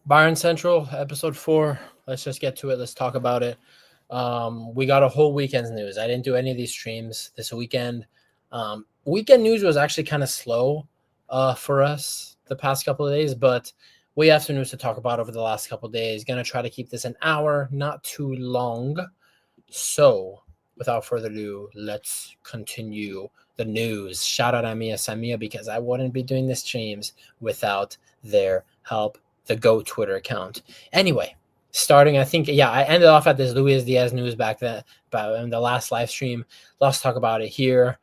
Bayern Central, episode 4. Let's just get to it. Let's talk about it. We got a whole weekend's news. I didn't do any of these streams this weekend. Weekend news was actually kind of slow for us the past couple of days, but we have some news to talk about over the last couple of days. Gonna try to keep this an hour, not too long. So, without further ado, let's continue the news. Shout out Amia Samia because I wouldn't be doing the streams without their help. The Go Twitter account. Anyway, starting, I think, I ended off at this Luis Diaz news back then, but in the last live stream. Let's talk about it here.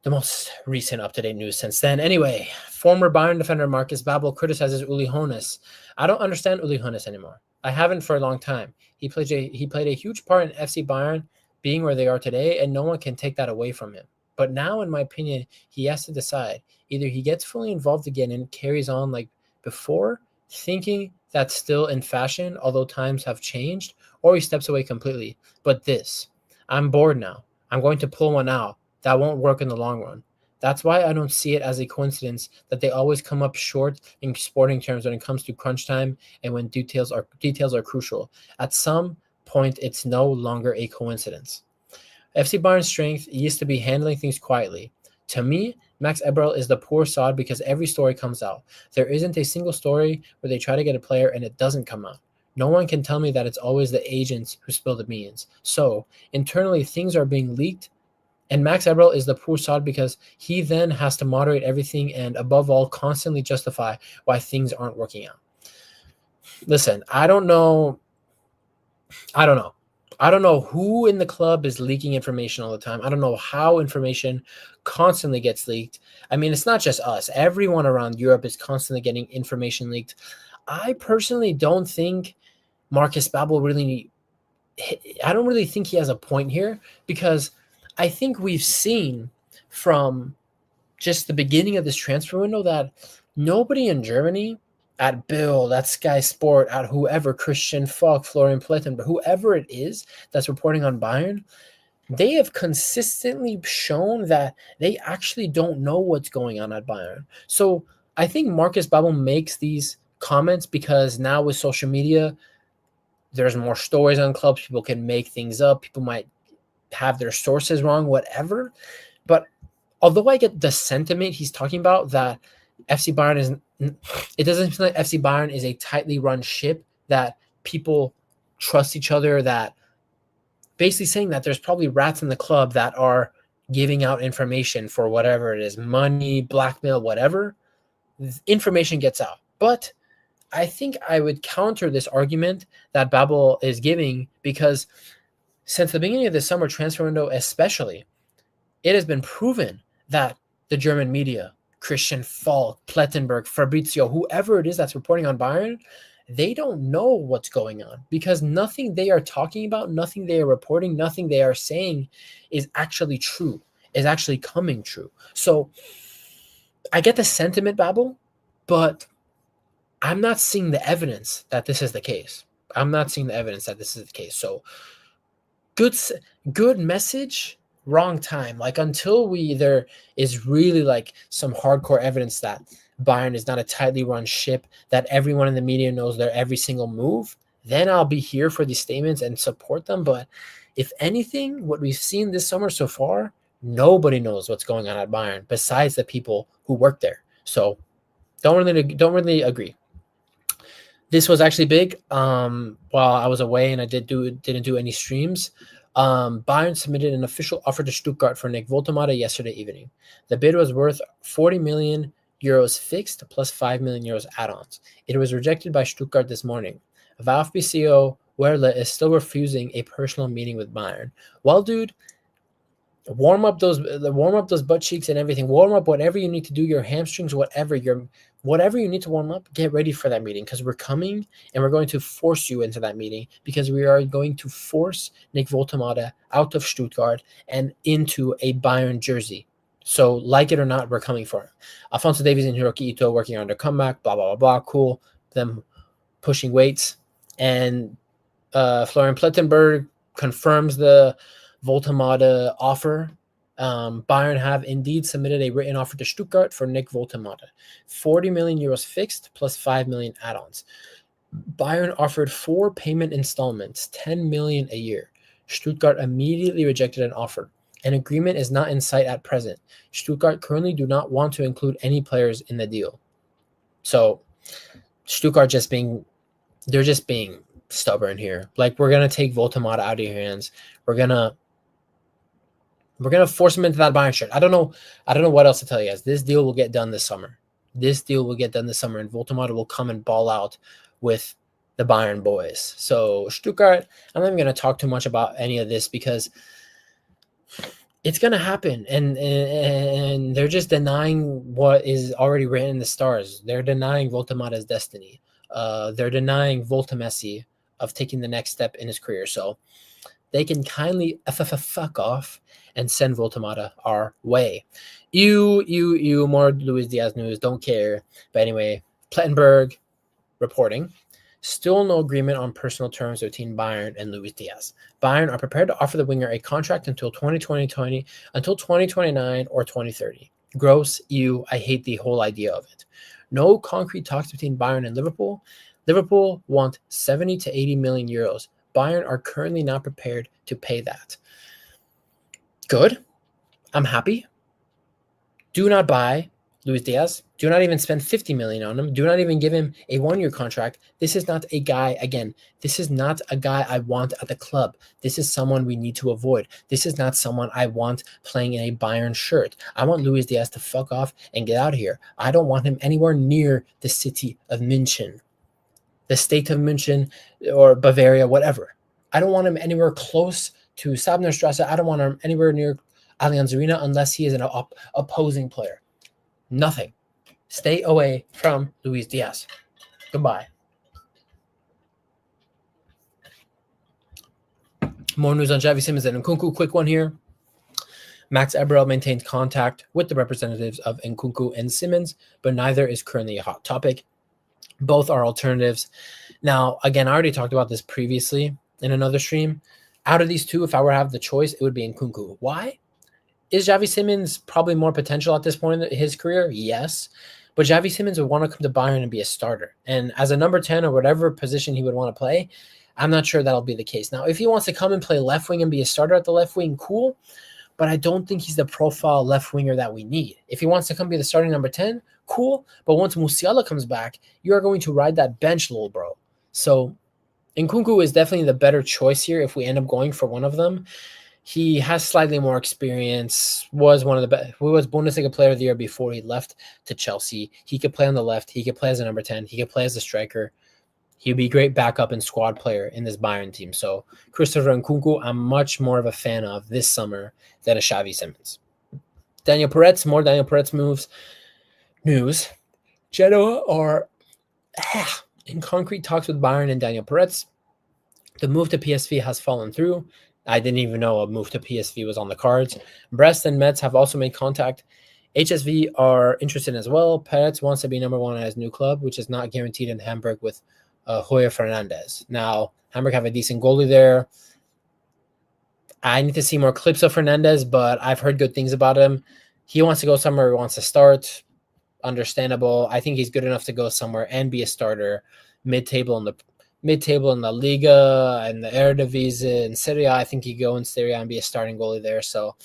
The most recent up-to-date news since then. Anyway, former Bayern defender Marcus Babbel criticizes Uli Hoeneß. I don't understand Uli Hoeneß anymore. I haven't for a long time. He played a huge part in FC Bayern being where they are today, and no one can take that away from him. But now, in my opinion, he has to decide. Either he gets fully involved again and carries on like before, thinking that's still in fashion, although times have changed, or he steps away completely. But I'm bored now. I'm going to pull one out. That won't work in the long run. That's why I don't see it as a coincidence that they always come up short in sporting terms when it comes to crunch time and when details are crucial. At some point, it's no longer a coincidence. FC Bayern's strength used to be handling things quietly. To me, Max Eberl is the poor sod because every story comes out. There isn't a single story where they try to get a player and it doesn't come out. No one can tell me that it's always the agents who spill the beans. So, internally, things are being leaked, and Max Eberl is the poor sod because he then has to moderate everything and, above all, constantly justify why things aren't working out. Listen, I don't know who in the club is leaking information all the time. I don't know how information constantly gets leaked. I mean, it's not just us. Everyone around Europe is constantly getting information leaked. I personally don't think Marcus Babbel I don't really think he has a point here because I think we've seen from just the beginning of this transfer window that nobody in Germany at Bill, at Sky Sport, at whoever, Christian Falk, Florian Plettenberg, whoever it is that's reporting on Bayern, they have consistently shown that they actually don't know what's going on at Bayern. So I think Marcus Babbel makes these comments because now with social media, there's more stories on clubs. People can make things up. People might have their sources wrong, whatever. But although I get the sentiment he's talking about that FC Bayern it doesn't feel like FC Bayern is a tightly run ship that people trust each other, that basically saying that there's probably rats in the club that are giving out information for whatever it is, money, blackmail, whatever. Information gets out. But I think I would counter this argument that Babbel is giving because since the beginning of the summer transfer window especially, it has been proven that the German media, Christian Falk, Plettenberg, Fabrizio, whoever it is that's reporting on Bayern, they don't know what's going on because nothing they are talking about, nothing they are reporting, nothing they are saying is actually true, is actually coming true. So I get the sentiment, Babbel, but I'm not seeing the evidence that this is the case. So good message, wrong time. Like until there is really like some hardcore evidence that Bayern is not a tightly run ship, that everyone in the media knows their every single move, then I'll be here for these statements and support them. But if anything, what we've seen this summer so far, nobody knows what's going on at Bayern besides the people who work there. So don't really agree. This was actually big. While I was away and I didn't do any streams, Bayern submitted an official offer to Stuttgart for Nick Woltemade yesterday evening. The bid was worth 40 million euros fixed plus 5 million euros add-ons. It was rejected by Stuttgart this morning. VfB CEO Werle is still refusing a personal meeting with Bayern. Well, dude, warm up those butt cheeks and everything. Warm up whatever you need to do, your hamstrings, whatever you need to warm up. Get ready for that meeting because we're coming and we're going to force you into that meeting because we are going to force Nick Woltemade out of Stuttgart and into a Bayern jersey. So, like it or not, we're coming for him. Alphonso Davies and Hiroki Ito working on their comeback. Blah blah blah blah. Cool. Them pushing weights, and Florian Plettenberg confirms the Woltemade offer Bayern have indeed submitted a written offer to Stuttgart for Nick Woltemade, 40 million euros fixed plus 5 million add-ons. Bayern offered 4 payment installments, 10 million a year. Stuttgart immediately rejected an offer. An agreement is not in sight at present. Stuttgart currently do not want to include any players in the deal. So Stuttgart they're just being stubborn here. Like, we're gonna take Woltemade out of your hands. We're gonna force him into that Bayern shirt. I don't know what else to tell you guys. This deal will get done this summer. And Woltemade will come and ball out with the Bayern boys. So Stuttgart, I'm not even going to talk too much about any of this because it's going to happen. And they're just denying what is already written in the stars. They're denying Woltemade's destiny. They're denying Woltemessi of taking the next step in his career. So they can kindly fuck off and send Woltemade our way. More Luis Diaz news. Don't care. But anyway, Plettenberg reporting. Still no agreement on personal terms between Bayern and Luis Diaz. Bayern are prepared to offer the winger a contract until 2029 or 2030. Gross. I hate the whole idea of it. No concrete talks between Bayern and Liverpool. Liverpool want 70 to 80 million euros. Bayern are currently not prepared to pay that. Good. I'm happy. Do not buy Luis Diaz. Do not even spend 50 million on him. Do not even give him a 1-year contract. This is not a guy, again, this is not a guy I want at the club. This is someone we need to avoid. This is not someone I want playing in a Bayern shirt. I want Luis Diaz to fuck off and get out of here. I don't want him anywhere near the city of München, the state of München or Bavaria, whatever. I don't want him anywhere close to Sabnerstrasse. I don't want him anywhere near Allianz Arena unless he is an opposing player. Nothing. Stay away from Luis Diaz. Goodbye. More news on Xavi Simons and Nkunku. Quick one here. Max Eberl maintains contact with the representatives of Nkunku and Simons, but neither is currently a hot topic. Both are alternatives. Now, again, I already talked about this previously in another stream. Out of these two, if I were to have the choice, it would be Nkunku. Why? Is Xavi Simons probably more potential at this point in his career? Yes. But Xavi Simons would want to come to Bayern and be a starter. And as a number 10 or whatever position he would want to play, I'm not sure that'll be the case. Now, if he wants to come and play left wing and be a starter at the left wing, cool. But I don't think he's the profile left winger that we need. If he wants to come be the starting number 10, cool. But once Musiala comes back, you are going to ride that bench, little bro. So Nkunku is definitely the better choice here if we end up going for one of them. He has slightly more experience, was one of the best, who was Bundesliga player of the year before he left to Chelsea. He could play on the left. He could play as a number 10. He could play as a striker. He'd be a great backup and squad player in this Bayern team. So Christopher Nkunku, I'm much more of a fan of this summer than a Xavi Simons. Daniel Peretz, more Daniel Peretz news. Genoa are in concrete talks with Bayern and Daniel Peretz. The move to PSV has fallen through. I didn't even know a move to PSV was on the cards. Brest and Metz have also made contact. HSV are interested as well. Peretz wants to be number 1 at his new club, which is not guaranteed in Hamburg with Hoyer Fernandez. Now, Hamburg have a decent goalie there. I need to see more clips of Fernandez, but I've heard good things about him. He wants to go somewhere he wants to start. Understandable. I think he's good enough to go somewhere and be a starter mid-table in La Liga and the Eredivisie and Serie A. I think he go in Serie A and be a starting goalie there. So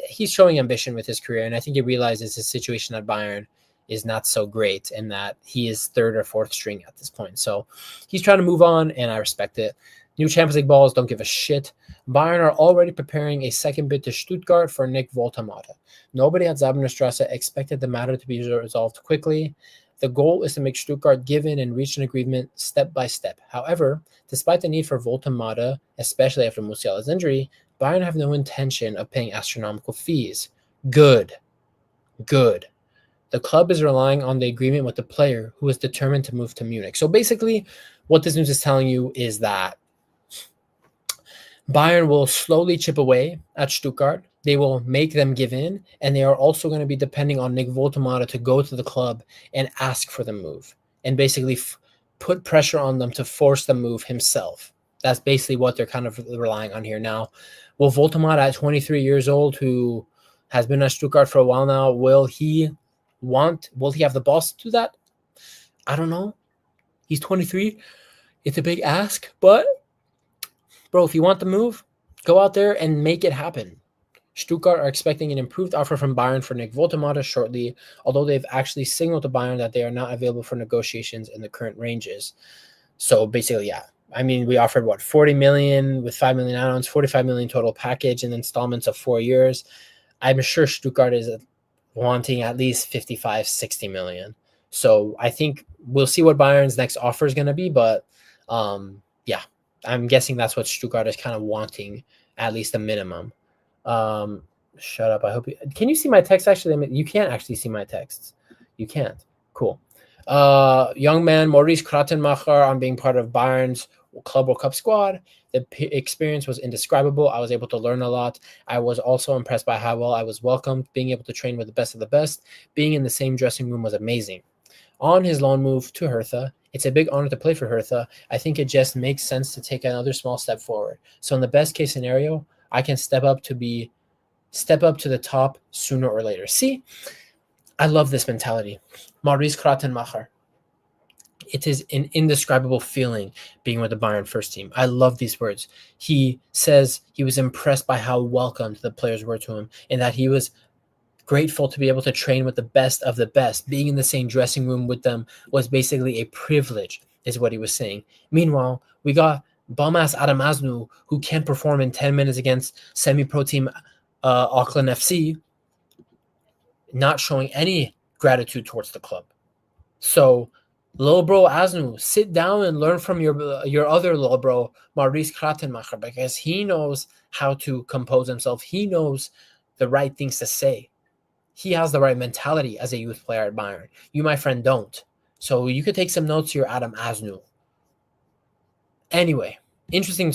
he's showing ambition with his career, and I think he realizes his situation at Bayern is not so great and that he is 3rd or 4th string at this point. So he's trying to move on, and I respect it. New Champions League balls don't give a shit. Bayern are already preparing a second bid to Stuttgart for Nick Woltemade. Nobody at Zabnerstrasse expected the matter to be resolved quickly. The goal is to make Stuttgart give in and reach an agreement step by step. However, despite the need for Woltemade, especially after Musiala's injury, Bayern have no intention of paying astronomical fees. Good. The club is relying on the agreement with the player who is determined to move to Munich. So basically, what this news is telling you is that Bayern will slowly chip away at Stuttgart. They will make them give in, and they are also going to be depending on Nick Woltemade to go to the club and ask for the move and basically put pressure on them to force the move himself. That's basically what they're kind of relying on here now. Will Voltemade at 23 years old, who has been at Stuttgart for a while now, will he have the balls to do that? I don't know. He's 23. It's a big ask, but bro, if you want the move, go out there and make it happen. Stuttgart are expecting an improved offer from Bayern for Nick Voltemade shortly, although they've actually signaled to Bayern that they are not available for negotiations in the current ranges. So basically, yeah. I mean, we offered 40 million with 5 million add-ons, 45 million total package in installments of 4 years. I'm sure Stuttgart is wanting at least 55, 60 million. So I think we'll see what Bayern's next offer is going to be, but yeah, I'm guessing that's what Stuttgart is kind of wanting, at least a minimum. Shut up. I hope can you see my text? Actually, you can't actually see my texts. You can't. Cool. Young man Maurice Kratenmacher on being part of Bayern's Club World Cup squad. The experience was indescribable. I was able to learn a lot. I was also impressed by how well I was welcomed. Being able to train with the best of the best, being in the same dressing room was amazing. On his loan move to Hertha, it's a big honor to play for Hertha. I think it just makes sense to take another small step forward. So in the best case scenario, I can step up to the top sooner or later. See, I love this mentality. Maurice Kratenmacher. It is an indescribable feeling being with the Bayern first team. I love these words. He says he was impressed by how welcomed the players were to him and that he was grateful to be able to train with the best of the best. Being in the same dressing room with them was basically a privilege, is what he was saying. Meanwhile, we got bum-ass Adam Asnu, who can't perform in 10 minutes against semi-pro team Auckland FC, not showing any gratitude towards the club. So, little bro Asnu, sit down and learn from your other little bro, Maurice Kratenmacher, because he knows how to compose himself. He knows the right things to say. He has the right mentality as a youth player at Bayern. You, my friend, don't. So you could take some notes here, Adam Asnu. Anyway, interesting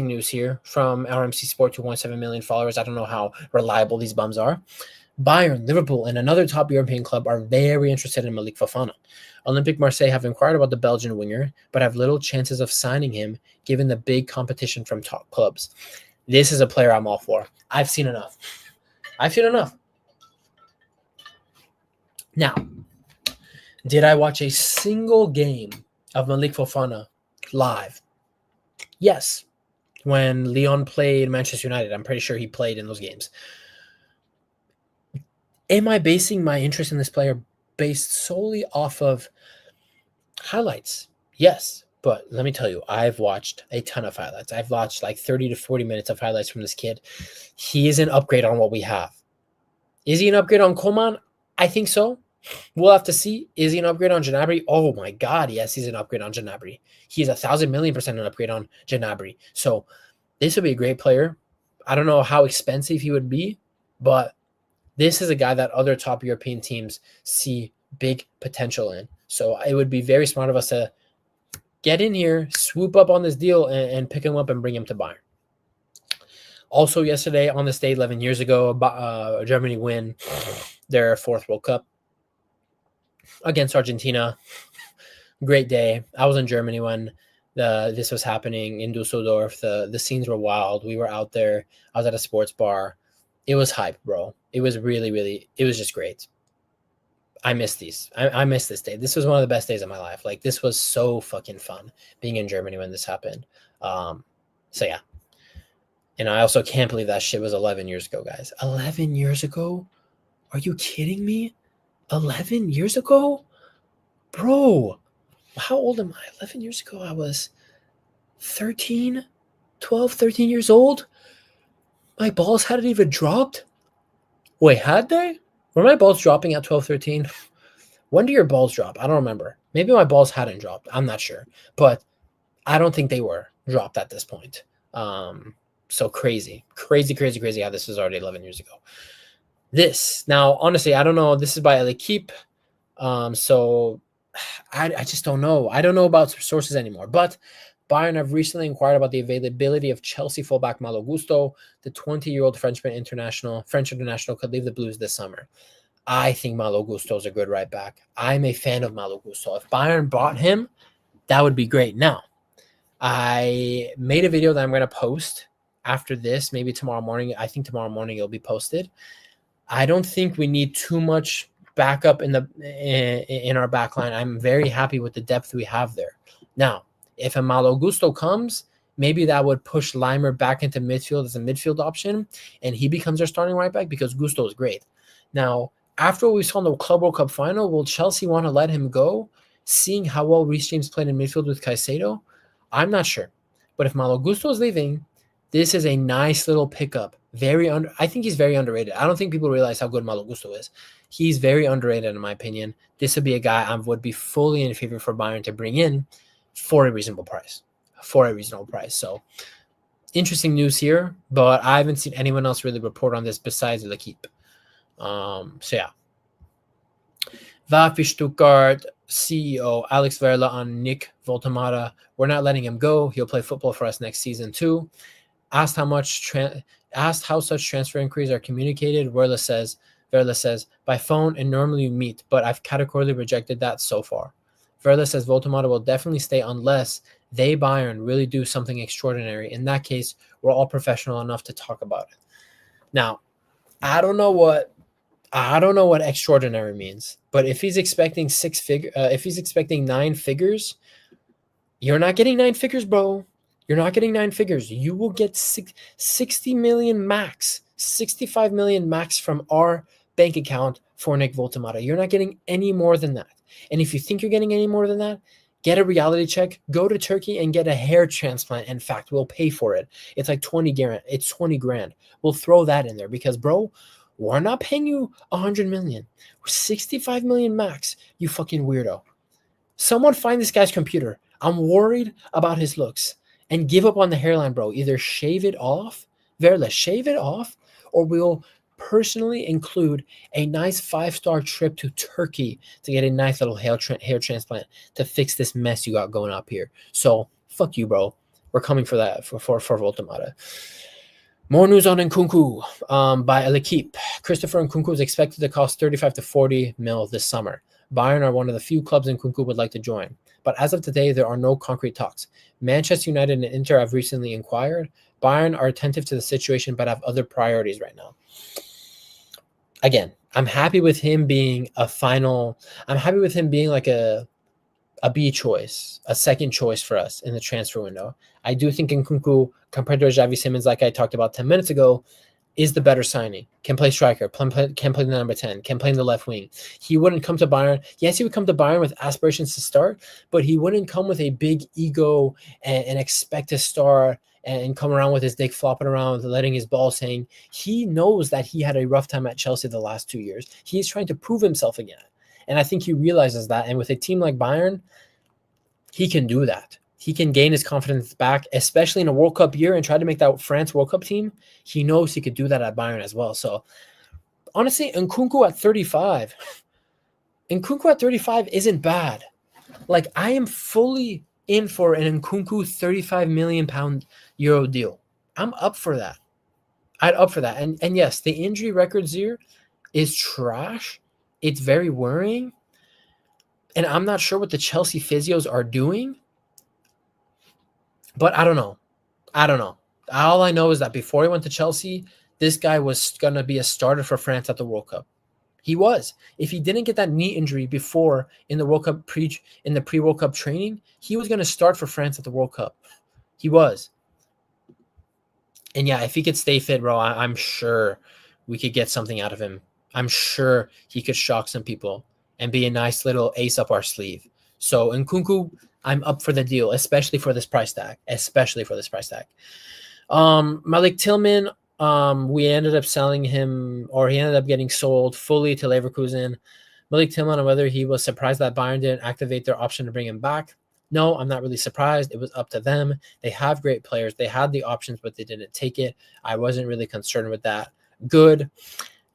news here from RMC Sport, 2.7 million followers. I don't know how reliable these bums are. Bayern, Liverpool, and another top European club are very interested in Malik Fofana. Olympique Marseille have inquired about the Belgian winger, but have little chances of signing him given the big competition from top clubs. This is a player I'm all for. I've seen enough. Now, did I watch a single game of Malik Fofana live? Yes. When Lyon played Manchester United, I'm pretty sure he played in those games. Am I basing my interest in this player based solely off of highlights? Yes, but let me tell you, I've watched a ton of highlights. I've watched like 30 to 40 minutes of highlights from this kid. He is an upgrade on what we have. Is he an upgrade on Coman? I think so. We'll have to see. Is he an upgrade on Gnabry? Oh my God, yes, he's an upgrade on Gnabry. He's 1,000,000,000% an upgrade on Gnabry. So this would be a great player. I don't know how expensive he would be, but this is a guy that other top European teams see big potential in. So it would be very smart of us to get in here, swoop up on this deal, and pick him up and bring him to Bayern. Also yesterday on this day, 11 years ago, Germany win their 4th World Cup against Argentina. Great day. I was in Germany when this was happening in Dusseldorf. The scenes were wild. We were out there. I was at a sports bar. It was hype, bro. It was really, it was just great. I miss these. I miss this day. This was one of the best days of my life. Like, this was so fucking fun being in Germany when this happened. So yeah. And I also can't believe that shit was 11 years ago, guys. 11 years ago? Are you kidding me? 11 years ago? Bro, how old am I? 11 years ago, I was 13 years old. My balls hadn't even dropped. Wait, had they? Were my balls dropping at 12, 13? When do your balls drop? I don't remember. Maybe my balls hadn't dropped. I'm not sure. But I don't think they were dropped at this point. So crazy how this was already 11 years ago. This, now, honestly, I don't know. This is by L'Equipe. So I just don't know. I don't know about sources anymore. But Bayern have recently inquired about the availability of Chelsea fullback Malo Gusto. The 20-year-old French international could leave the Blues this summer. I think Malo Gusto is a good right back. I'm a fan of Malo Gusto. If Bayern bought him, that would be great. Now, I made a video that I'm going to post after this, maybe tomorrow morning. I think tomorrow morning it'll be posted. I don't think we need too much backup in our backline. I'm very happy with the depth we have there. Now, if a Malo Gusto comes, maybe that would push Limer back into midfield as a midfield option, and he becomes our starting right back because Gusto is great. Now, after what we saw in the Club World Cup final, will Chelsea want to let him go, seeing how well Reece James played in midfield with Caicedo? I'm not sure. But if Malo Gusto is leaving, this is a nice little pickup. I think he's very underrated. I don't think people realize how good Malo Gusto is. He's very underrated in my opinion. This would be a guy I would be fully in favor for Bayern to bring in for a reasonable price. So interesting news here, but I haven't seen anyone else really report on this besides L'Equipe. So yeah. VfB Stuttgart CEO Alex Verla on Nick Voltemata. We're not letting him go. He'll play football for us next season too. Asked how such transfer inquiries are communicated, Verla says, by phone and normally you meet, but I've categorically rejected that so far. Verla says Voltemata will definitely stay unless they, Bayern, really do something extraordinary. In that case, we're all professional enough to talk about it. Now, I don't know what extraordinary means, but if he's expecting if he's expecting 9 figures, you're not getting 9 figures, bro. You're not getting 9 figures. You will get 60 million max, 65 million max from our bank account for Nick Voltemata. You're not getting any more than that. And if you think you're getting any more than that, get a reality check, go to Turkey and get a hair transplant. In fact, we'll pay for it. It's like 20 grand. It's 20 grand. We'll throw that in there because, bro, we're not paying you 100 million. We're 65 million max, you fucking weirdo. Someone find this guy's computer. I'm worried about his looks. And give up on the hairline, bro. Either shave it off, Verla, shave it off, or we'll personally include a nice 5-star trip to Turkey to get a nice little hair transplant to fix this mess you got going up here. So, fuck you, bro. We're coming for that, for Voltemata. More news on Nkunku by L'Equipe. Christopher Nkunku is expected to cost 35 to 40 mil this summer. Bayern are one of the few clubs Nkunku would like to join. But as of today, there are no concrete talks. Manchester United and Inter have recently inquired. Bayern are attentive to the situation, but have other priorities right now. Again, I'm happy with him being like a B choice, a second choice for us in the transfer window. I do think Nkunku, compared to Xavi Simons, like I talked about 10 minutes ago, is the better signing. Can play striker, can play the number 10, can play in the left wing. He wouldn't come to Bayern. Yes, he would come to Bayern with aspirations to start, but he wouldn't come with a big ego and expect to start and come around with his dick flopping around, letting his balls hang. He knows that he had a rough time at Chelsea the last 2 years. He's trying to prove himself again. And I think he realizes that. And with a team like Bayern, he can do that. He can gain his confidence back, especially in a World Cup year, and try to make that France World Cup team. He knows he could do that at Bayern as well. So, honestly, Nkunku at 35 isn't bad. Like, I am fully in for an Nkunku 35 million euro deal. I'm up for that. I'd up for that. And yes, the injury records here is trash. It's very worrying. And I'm not sure what the Chelsea physios are doing. But I don't know. All I know is that before he went to Chelsea, this guy was going to be a starter for France at the World Cup. He was. If he didn't get that knee injury before in the World Cup pre-World Cup training, he was going to start for France at the World Cup. He was. And yeah, if he could stay fit, bro, I'm sure we could get something out of him. I'm sure he could shock some people and be a nice little ace up our sleeve. So Nkunku, I'm up for the deal, especially for this price tag. Malik Tillman, we ended up selling him, or he ended up getting sold fully to Leverkusen. Malik Tillman, on whether he was surprised that Bayern didn't activate their option to bring him back. No, I'm not really surprised. It was up to them. They have great players. They had the options, but they didn't take it. I wasn't really concerned with that. Good.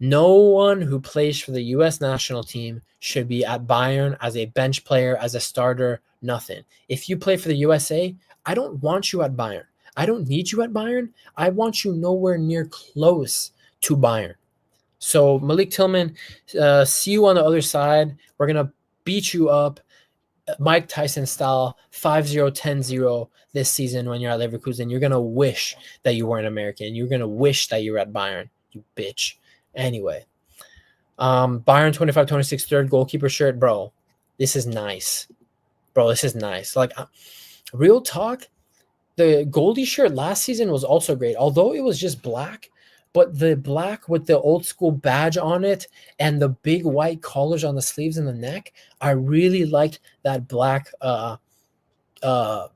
No one who plays for the U.S. national team should be at Bayern as a bench player, as a starter, nothing. If you play for the USA, I don't want you at Bayern. I don't need you at Bayern. I want you nowhere near close to Bayern. So Malik Tillman, see you on the other side. We're going to beat you up. Mike Tyson style 5-0, 10-0 this season when you're at Leverkusen. You're going to wish that you weren't American. You're going to wish that you were at Bayern, you bitch. Anyway, Bayern 25-26 third goalkeeper shirt, bro. This is nice. Bro, this is nice. Like, real talk, the goalie shirt last season was also great, although it was just black. But the black with the old school badge on it and the big white collars on the sleeves and the neck, I really liked that black goalie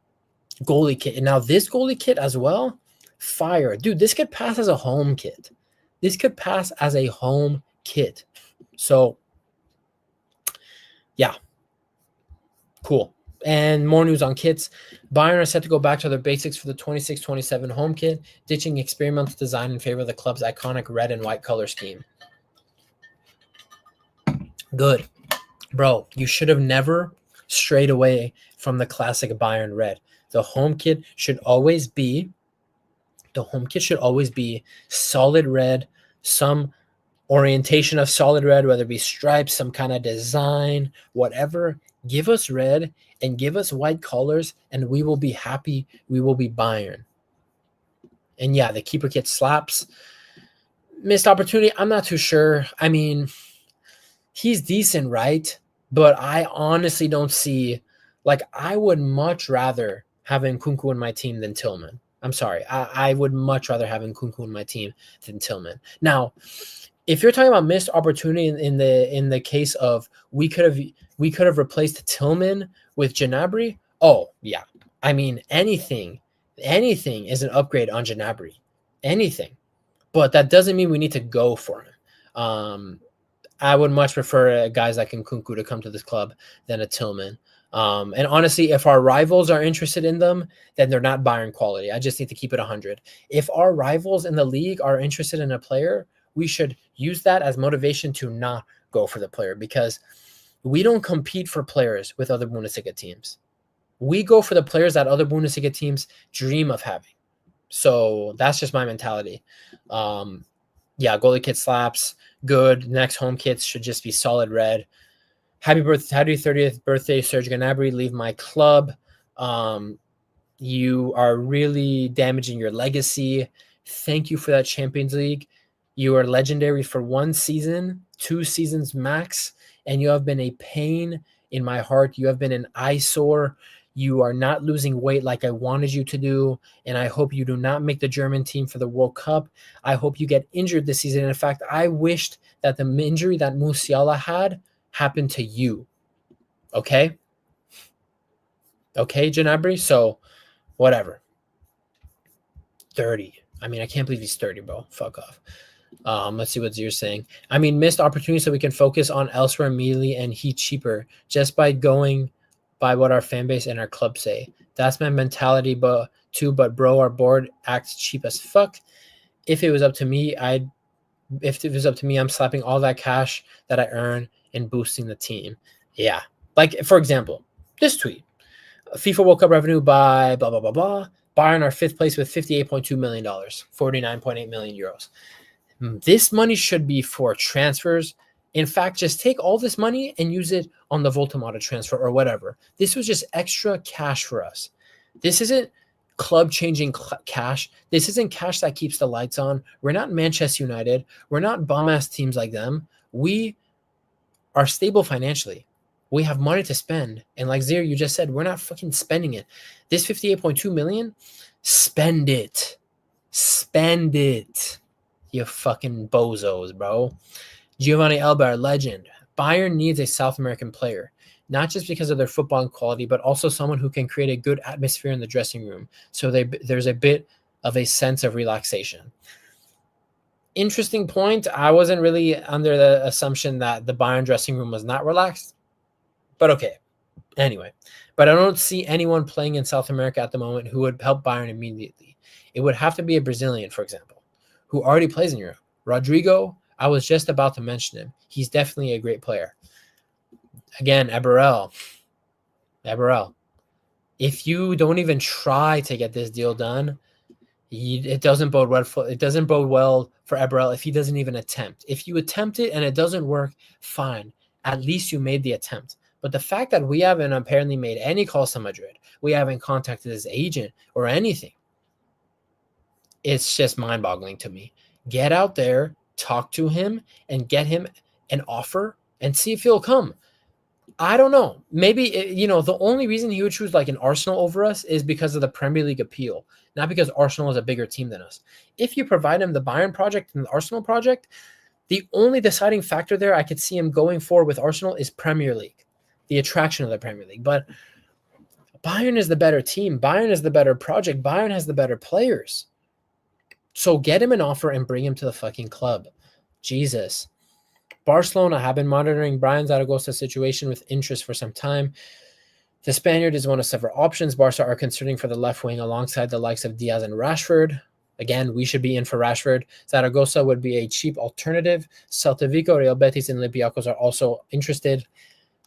kit. And now this goalie kit as well, fire. Dude, this could pass as a home kit. This could pass as a home kit. So, yeah. Cool. And more news on kits. Bayern are set to go back to their basics for the 26-27 home kit, ditching experimental design in favor of the club's iconic red and white color scheme. Good. Bro, you should have never strayed away from the classic Bayern red. The home kit should always be solid red, some orientation of solid red, whether it be stripes, some kind of design, whatever. Give us red and give us white colors, and we will be happy. We will be Bayern. And yeah, the keeper kit slaps. Missed opportunity, I'm not too sure. I mean, he's decent, right? But I honestly don't see, like, I would much rather have Nkunku in my team than Tillman. I'm sorry. I would much rather have Nkunku in my team than Tillman. Now, if you're talking about missed opportunity in the case of we could have replaced Tillman with Gnabry, oh yeah. I mean, anything is an upgrade on Gnabry. Anything. But that doesn't mean we need to go for him. I would much prefer guys like Nkunku to come to this club than a Tillman. And honestly, if our rivals are interested in them, then they're not Bayern quality. I just need to keep it 100. If our rivals in the league are interested in a player, we should use that as motivation to not go for the player, because we don't compete for players with other Bundesliga teams. We go for the players that other Bundesliga teams dream of having. So that's just my mentality. Yeah, goalie kit slaps. Good. Next home kits should just be solid red. Happy 30th birthday, Serge Gnabry. Leave my club. You are really damaging your legacy. Thank you for that Champions League. You are legendary for 1 season, 2 seasons max, and you have been a pain in my heart. You have been an eyesore. You are not losing weight like I wanted you to do, and I hope you do not make the German team for the World Cup. I hope you get injured this season. In fact, I wished that the injury that Musiala had happened to you. Okay? Okay, Gnabry? So, whatever. 30. I mean, I can't believe he's 30, bro. Fuck off. Let's see what Zier's saying. I mean, missed opportunities so we can focus on elsewhere immediately and heat cheaper just by going by what our fan base and our club say. That's my mentality, but bro, our board acts cheap as fuck. If it was up to me, I'm slapping all that cash that I earn and boosting the team. Yeah. Like, for example, this tweet. FIFA World Cup revenue by blah, blah, blah, blah. Bayern are 5th place with $58.2 million, 49.8 million euros. This money should be for transfers. In fact, just take all this money and use it on the Voltamata transfer or whatever. This was just extra cash for us. This isn't club-changing cash. This isn't cash that keeps the lights on. We're not Manchester United. We're not bum-ass teams like them. We are stable financially. We have money to spend. And like Zier, you just said, we're not fucking spending it. This 58.2 million, spend it. Spend it. You fucking bozos, bro. Giovanni Elber, legend. Bayern needs a South American player, not just because of their football quality, but also someone who can create a good atmosphere in the dressing room. So there's a bit of a sense of relaxation. Interesting point. I wasn't really under the assumption that the Bayern dressing room was not relaxed, but okay. Anyway, but I don't see anyone playing in South America at the moment who would help Bayern immediately. It would have to be a Brazilian, for example, who already plays in Europe. Rodrigo, I was just about to mention him. He's definitely a great player. Again, Eberel. If you don't even try to get this deal done, it doesn't bode well for Eberel if he doesn't even attempt. If you attempt it and it doesn't work, fine. At least you made the attempt. But the fact that we haven't apparently made any calls to Madrid, we haven't contacted his agent or anything, it's just mind-boggling to me. Get out there, talk to him, and get him an offer and see if he'll come. I don't know. Maybe, the only reason he would choose like an Arsenal over us is because of the Premier League appeal, not because Arsenal is a bigger team than us. If you provide him the Bayern project and the Arsenal project, the only deciding factor there I could see him going for with Arsenal is Premier League, the attraction of the Premier League. But Bayern is the better team. Bayern is the better project. Bayern has the better players. So get him an offer and bring him to the fucking club. Jesus. Barcelona have been monitoring Brian Zaragoza's situation with interest for some time. The Spaniard is one of several options Barca are considering for the left wing alongside the likes of Diaz and Rashford. Again, we should be in for Rashford. Zaragoza would be a cheap alternative. Celta Vigo, Real Betis, and Olympiacos are also interested.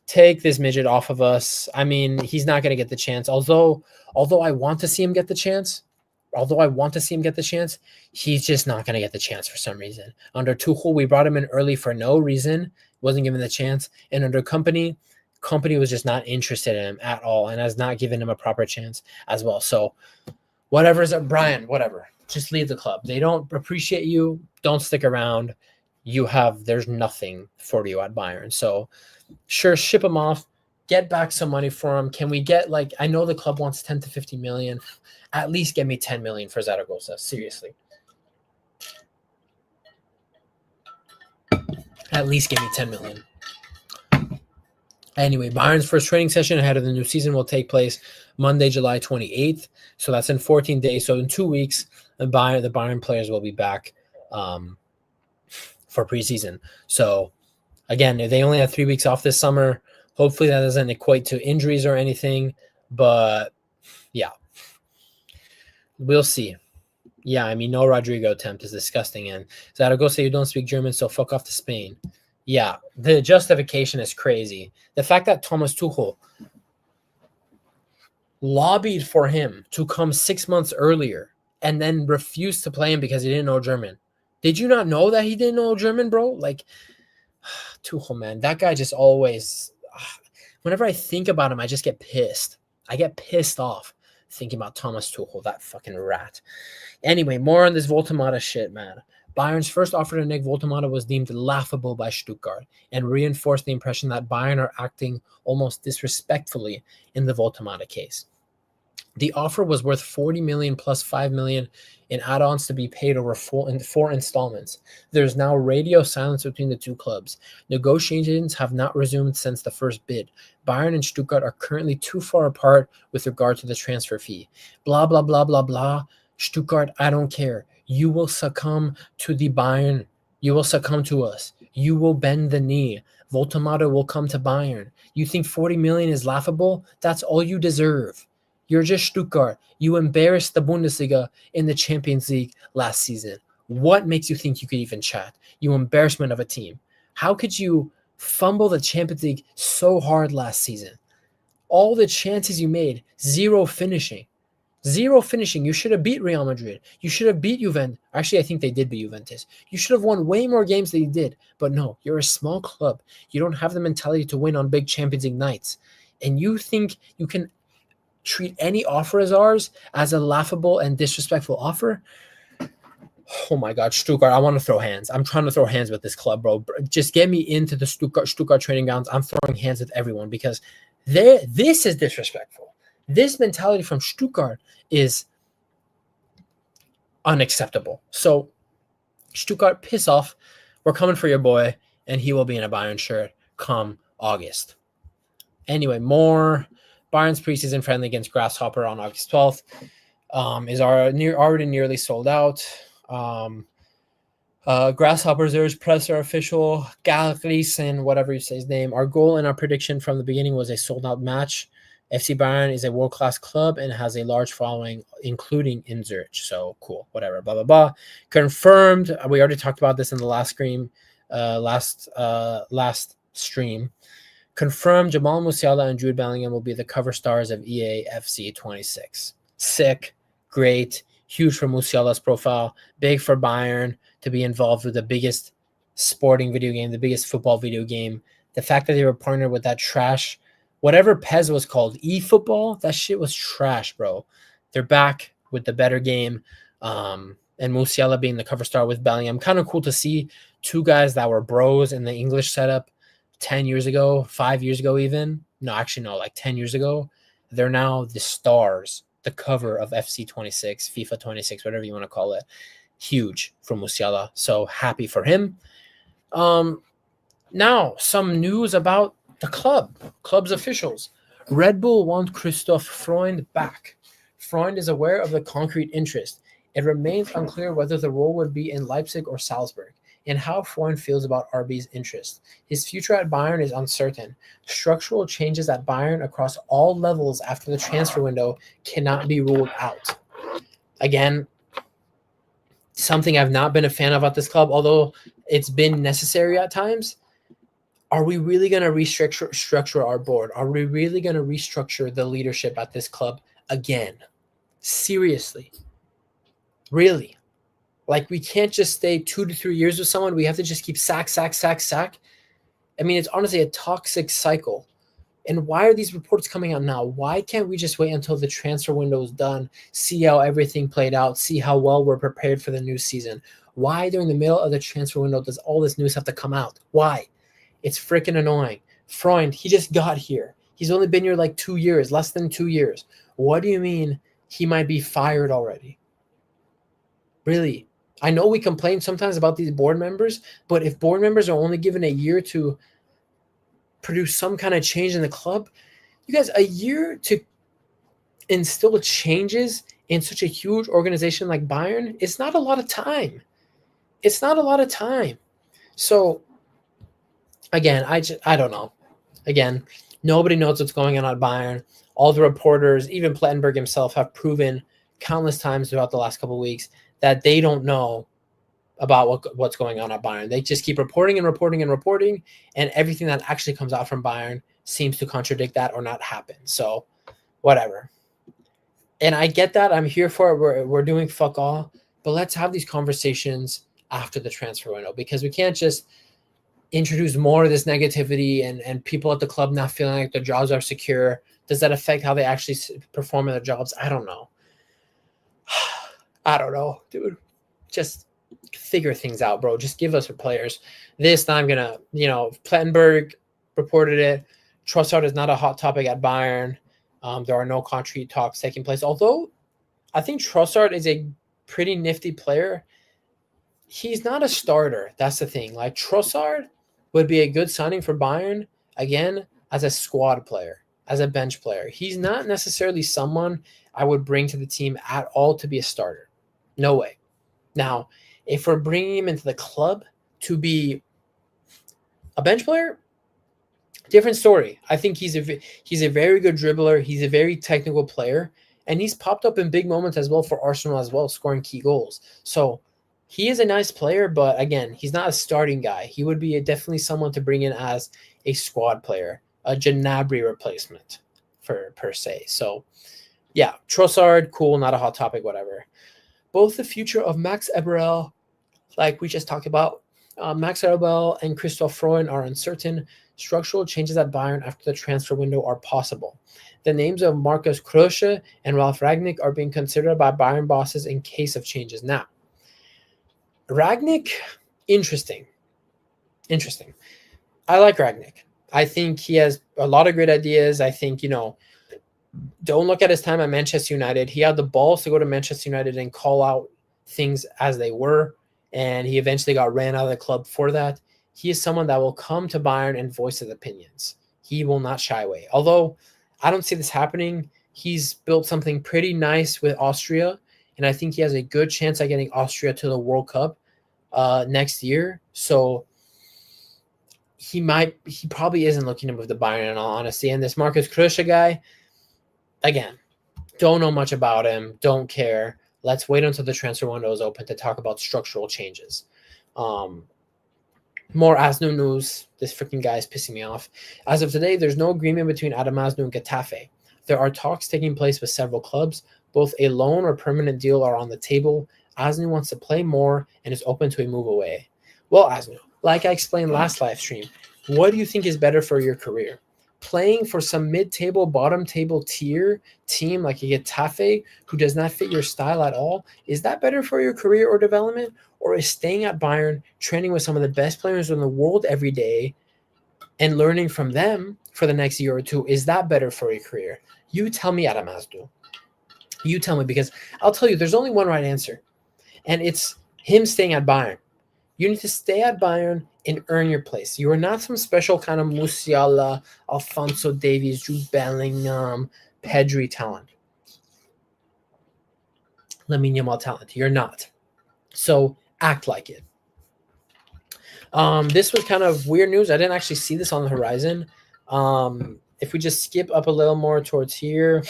Take this midget off of us. I mean, he's not going to get the chance. Although I want to see him get the chance, he's just not going to get the chance for some reason. Under Tuchel, we brought him in early for no reason, wasn't given the chance. And under Company was just not interested in him at all and has not given him a proper chance as well. So Brian, whatever. Just leave the club. They don't appreciate you. Don't stick around. There's nothing for you at Bayern. So sure, ship him off. Get back some money for him. Can we get I know the club wants 10 to 50 million. At least get me 10 million for Zaragoza. Seriously. At least give me 10 million. Anyway, Bayern's first training session ahead of the new season will take place Monday, July 28th. So that's in 14 days. So in 2 weeks, the Bayern players will be back for preseason. So again, they only have 3 weeks off this summer. Hopefully that doesn't equate to injuries or anything. But yeah, we'll see. Yeah, I mean, no Rodrigo attempt is disgusting. And Zaragoza, you don't speak German, so fuck off to Spain. Yeah, the justification is crazy. The fact that Thomas Tuchel lobbied for him to come 6 months earlier and then refused to play him because he didn't know German. Did you not know that he didn't know German, bro? Tuchel, man, that guy just always... Whenever I think about him, I just get pissed. I get pissed off thinking about Thomas Tuchel, that fucking rat. Anyway, more on this Voltemata shit, man. Bayern's first offer to Nick Voltemata was deemed laughable by Stuttgart and reinforced the impression that Bayern are acting almost disrespectfully in the Voltemata case. The offer was worth 40 million plus 5 million in add-ons to be paid over four installments. There's now radio silence between the two clubs. Negotiations have not resumed since the first bid. Bayern and Stuttgart are currently too far apart with regard to the transfer fee. Blah, blah, blah, blah, blah. Stuttgart, I don't care. You will succumb to the Bayern. You will succumb to us. You will bend the knee. Voltemata will come to Bayern. You think 40 million is laughable? That's all you deserve. You're just Stuttgart. You embarrassed the Bundesliga in the Champions League last season. What makes you think you could even chat? You embarrassment of a team. How could you fumble the Champions League so hard last season? All the chances you made, zero finishing. Zero finishing. You should have beat Real Madrid. You should have beat Juventus. Actually, I think they did beat Juventus. You should have won way more games than you did. But no, you're a small club. You don't have the mentality to win on big Champions League nights. And you think you can treat any offer as ours as a laughable and disrespectful offer? Oh my God, Stuttgart, I want to throw hands. I'm trying to throw hands with this club, bro. Just get me into the Stuttgart training grounds. I'm throwing hands with everyone because this is disrespectful. This mentality from Stuttgart is unacceptable. So Stuttgart, piss off. We're coming for your boy, and he will be in a Bayern shirt come August. Anyway, more Bayern's preseason friendly against Grasshopper on August 12th is already nearly sold out. Grasshoppers, there's presser official Galgleason, whatever you say his name. Our goal and our prediction from the beginning was a sold-out match. FC Bayern is a world-class club and has a large following, including in Zurich. So cool, whatever, blah, blah, blah. Confirmed. We already talked about this in the last stream. Confirmed Jamal Musiala and Jude Bellingham will be the cover stars of EA FC 26. Sick, great, huge for Musiala's profile, big for Bayern to be involved with the biggest sporting video game, the biggest football video game. The fact that they were partnered with that trash whatever Pez was called, eFootball, that shit was trash, bro. They're back with the better game. And Musiala being the cover star with Bellingham. Kind of cool to see two guys that were bros in the English setup 10 years ago, 5 years ago even. No, actually, no, like 10 years ago. They're now the stars, the cover of FC 26, FIFA 26, whatever you want to call it. Huge for Musiala. So happy for him. Now, some news about the club's officials. Red Bull want Christoph Freund back. Freund is aware of the concrete interest. It remains unclear whether the role would be in Leipzig or Salzburg, and how Freund feels about RB's interest. His future at Bayern is uncertain. Structural changes at Bayern across all levels after the transfer window cannot be ruled out. Again, something I've not been a fan of at this club, although it's been necessary at times. Are we really going to restructure our board? Are we really going to restructure the leadership at this club again? Seriously. Really? Like, we can't just stay 2 to 3 years with someone. We have to just keep sack. I mean, it's honestly a toxic cycle. And why are these reports coming out now? Why can't we just wait until the transfer window is done, see how everything played out, see how well we're prepared for the new season? Why during the middle of the transfer window does all this news have to come out? Why? It's freaking annoying. Freund, he just got here. He's only been here like 2 years, less than 2 years. What do you mean he might be fired already? Really? I know we complain sometimes about these board members, but if board members are only given a year to produce some kind of change in the club, you guys, a year to instill changes in such a huge organization like Bayern, it's not a lot of time. It's not a lot of time. So, again, I don't know. Again, nobody knows what's going on at Bayern. All the reporters, even Plettenberg himself, have proven countless times throughout the last couple of weeks that they don't know about what's going on at Bayern. They just keep reporting, and everything that actually comes out from Bayern seems to contradict that or not happen. So, whatever. And I get that. I'm here for it. We're doing fuck all, but let's have these conversations after the transfer window, because we can't just introduce more of this negativity and people at the club not feeling like their jobs are secure. Does that affect how they actually perform in their jobs? I don't know. I don't know, dude. Just figure things out, bro. Just give us our players. This time, Plettenberg reported it. Trossard is not a hot topic at Bayern. There are no concrete talks taking place. Although I think Trossard is a pretty nifty player. He's not a starter. That's the thing. Like, Trossard would be a good signing for Bayern, again, as a squad player, as a bench player. He's not necessarily someone I would bring to the team at all to be a starter. No way. Now, if we're bringing him into the club to be a bench player, different story. I think he's a very good dribbler. He's a very technical player, and he's popped up in big moments as well for Arsenal as well, scoring key goals. So he is a nice player, but again, he's not a starting guy. He would be definitely someone to bring in as a squad player, a Gnabry replacement per se. So yeah, Trossard, cool, not a hot topic, whatever. Both the future of Max Eberl, like we just talked about, Max Eberl and Christoph Freund are uncertain. Structural changes at Bayern after the transfer window are possible. The names of Markus Krösche and Ralf Rangnick are being considered by Bayern bosses in case of changes. Now, Rangnick, interesting. I like Rangnick. I think he has a lot of great ideas. I think, don't look at his time at Manchester United. He had the balls to go to Manchester United and call out things as they were, and he eventually got ran out of the club for that. He is someone that will come to Bayern and voice his opinions. He will not shy away. Although I don't see this happening. He's built something pretty nice with Austria, and I think he has a good chance at getting Austria to the World Cup next year. So he probably isn't looking to move to Bayern, in all honesty. And this Markus Krösche guy, again, don't know much about him, don't care. Let's wait until the transfer window is open to talk about structural changes. More Asnu news. This freaking guy is pissing me off. As of today, there's no agreement between Adam Asnu and Getafe. There are talks taking place with several clubs. Both a loan or permanent deal are on the table. Asnu wants to play more and is open to a move away. Well, Asnu, like I explained last live stream, what do you think is better for your career? playing for some mid-table, bottom-table tier team like a Getafe who does not fit your style at all, is that better for your career or development? Or is staying at Bayern, training with some of the best players in the world every day and learning from them for the next year or two, is that better for your career? You tell me, Aramazdu. You tell me, because I'll tell you, there's only one right answer, and it's him staying at Bayern. You need to stay at Bayern and earn your place. You are not some special kind of Musiala, Alphonso Davies, Jude Bellingham, Pedri talent. Lamine Yamal talent. You're not. So act like it. This was kind of weird news. I didn't actually see this on the horizon. If we just skip up a little more towards here,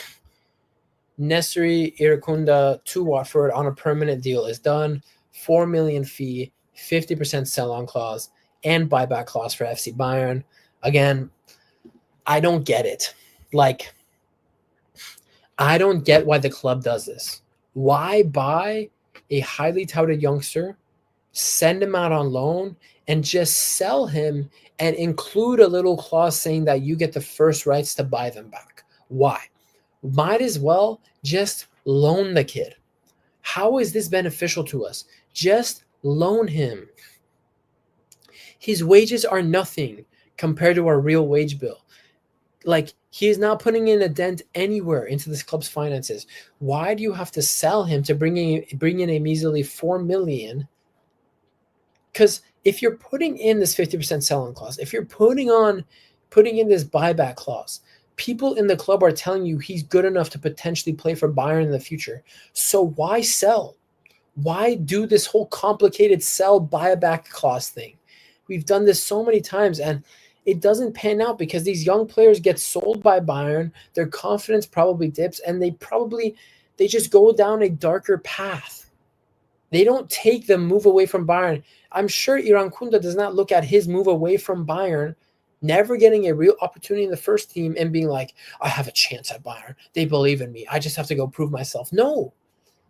Nesri Irankunda to Watford on a permanent deal is done. 4 million fee, 50% sell-on clause, and buyback clause for FC Bayern. Again, I don't get it. Like, I don't get why the club does this. Why buy a highly touted youngster, send him out on loan, and just sell him and include a little clause saying that you get the first rights to buy them back? Why? Might as well just loan the kid. How is this beneficial to us? Just loan him. His wages are nothing compared to our real wage bill. Like, he is not putting in a dent anywhere into this club's finances. Why do you have to sell him to bring in a measly 4 million? Because if you're putting in this 50% sell-on clause, if you're putting in this buyback clause, people in the club are telling you he's good enough to potentially play for Bayern in the future. So why sell? Why do this whole complicated sell buyback clause thing? We've done this so many times, and it doesn't pan out because these young players get sold by Bayern. Their confidence probably dips, and they just go down a darker path. They don't take the move away from Bayern. I'm sure Irankunda does not look at his move away from Bayern, never getting a real opportunity in the first team and being like, I have a chance at Bayern. They believe in me. I just have to go prove myself. No.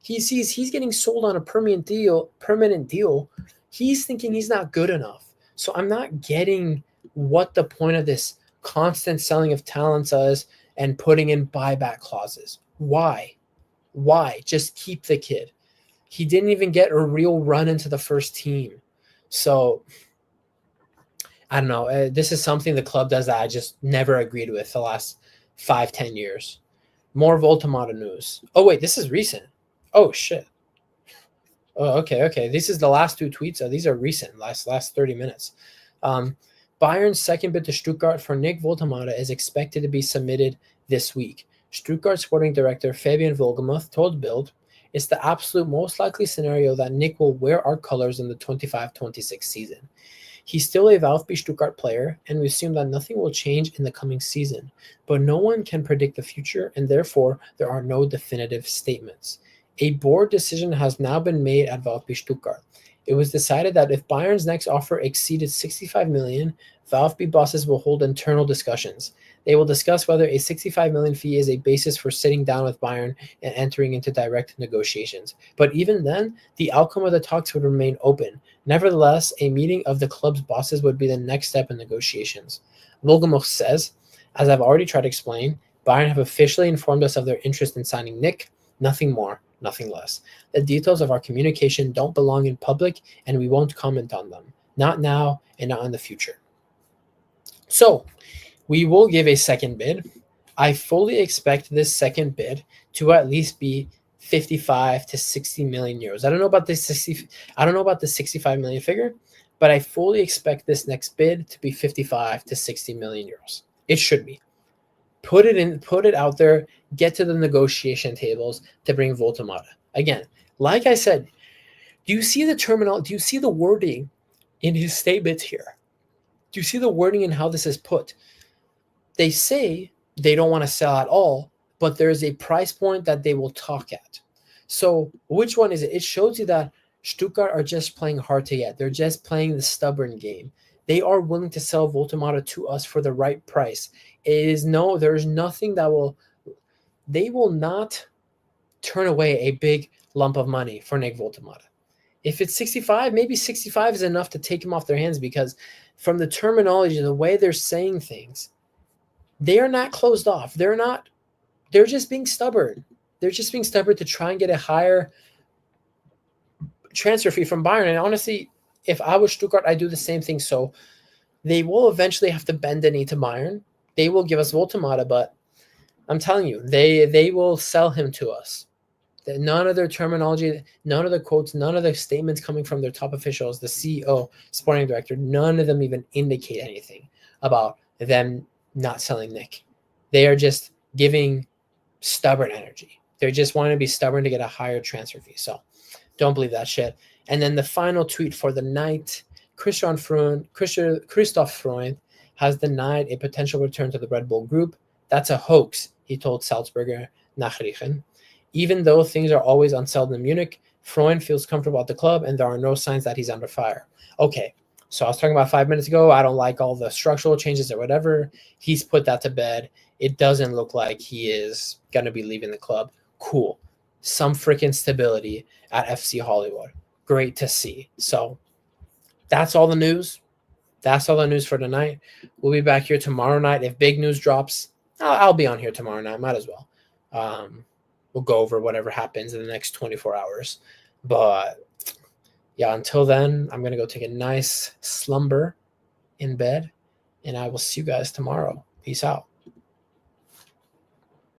He sees he's getting sold on a permanent deal. He's thinking he's not good enough. So I'm not getting what the point of this constant selling of talents is and putting in buyback clauses. Why? Just keep the kid. He didn't even get a real run into the first team. So I don't know. This is something the club does that I just never agreed with the last 5-10 years. More Voltamata news. Oh, wait, this is recent. Oh, shit. Oh, okay. This is the last two tweets. These are recent, last 30 minutes. Bayern's second bid to Stuttgart for Nick Voltamata is expected to be submitted this week. Stuttgart sporting director Fabian Wohlgemuth told Bild, it's the absolute most likely scenario that Nick will wear our colors in the 25-26 season. He's still a VfB Stuttgart player, and we assume that nothing will change in the coming season. But no one can predict the future, and therefore there are no definitive statements. A board decision has now been made at VfB Stuttgart. It was decided that if Bayern's next offer exceeded 65 million, VfB bosses will hold internal discussions. They will discuss whether a 65 million fee is a basis for sitting down with Bayern and entering into direct negotiations. But even then, the outcome of the talks would remain open. Nevertheless, a meeting of the club's bosses would be the next step in negotiations. Wohlgemuth says, as I've already tried to explain, Bayern have officially informed us of their interest in signing Nick. Nothing more, nothing less. The details of our communication don't belong in public, and we won't comment on them. Not now and not in the future. So, we will give a second bid. I fully expect this second bid to at least be 55 to 60 million euros. I don't know about the 65 million figure, but I fully expect this next bid to be 55 to 60 million euros. It should be. Put it out there, get to the negotiation tables to bring Voltamata. Again, like I said, do you see the terminal? Do you see the wording in his statement here? Do you see the wording in how this is put? They say they don't want to sell at all, but there's a price point that they will talk at. So which one is it? It shows you that Stuttgart are just playing hard to get. They're just playing the stubborn game. They are willing to sell Voltamata to us for the right price. There's nothing they will not turn away a big lump of money for Nick Voltamata. If it's 65, maybe 65 is enough to take him off their hands, because from the terminology, the way they're saying things, They are not closed off. They're just being stubborn. They're just being stubborn to try and get a higher transfer fee from Bayern. And honestly, if I was Stuttgart, I'd do the same thing. So they will eventually have to bend the knee to Bayern. They will give us Voltemata, but I'm telling you, they will sell him to us. None of their terminology, none of the quotes, none of the statements coming from their top officials, the CEO, sporting director, none of them even indicate anything about them not selling Nick. They are just giving stubborn energy. They're just wanting to be stubborn to get a higher transfer fee. So don't believe that shit. And then the final tweet for the night, Christoph Freund has denied a potential return to the Red Bull Group. That's a hoax, he told Salzburger Nachrichten. Even though things are always unsettled in Munich, Freund feels comfortable at the club and there are no signs that he's under fire. Okay, so I was talking about 5 minutes ago. I don't like all the structural changes or whatever. He's put that to bed. It doesn't look like he is going to be leaving the club. Cool. Some freaking stability at FC Hollywood. Great to see. So that's all the news. That's all the news for tonight. We'll be back here tomorrow night. If big news drops, I'll be on here tomorrow night. Might as well. We'll go over whatever happens in the next 24 hours. But yeah, until then, I'm going to go take a nice slumber in bed, and I will see you guys tomorrow. Peace out.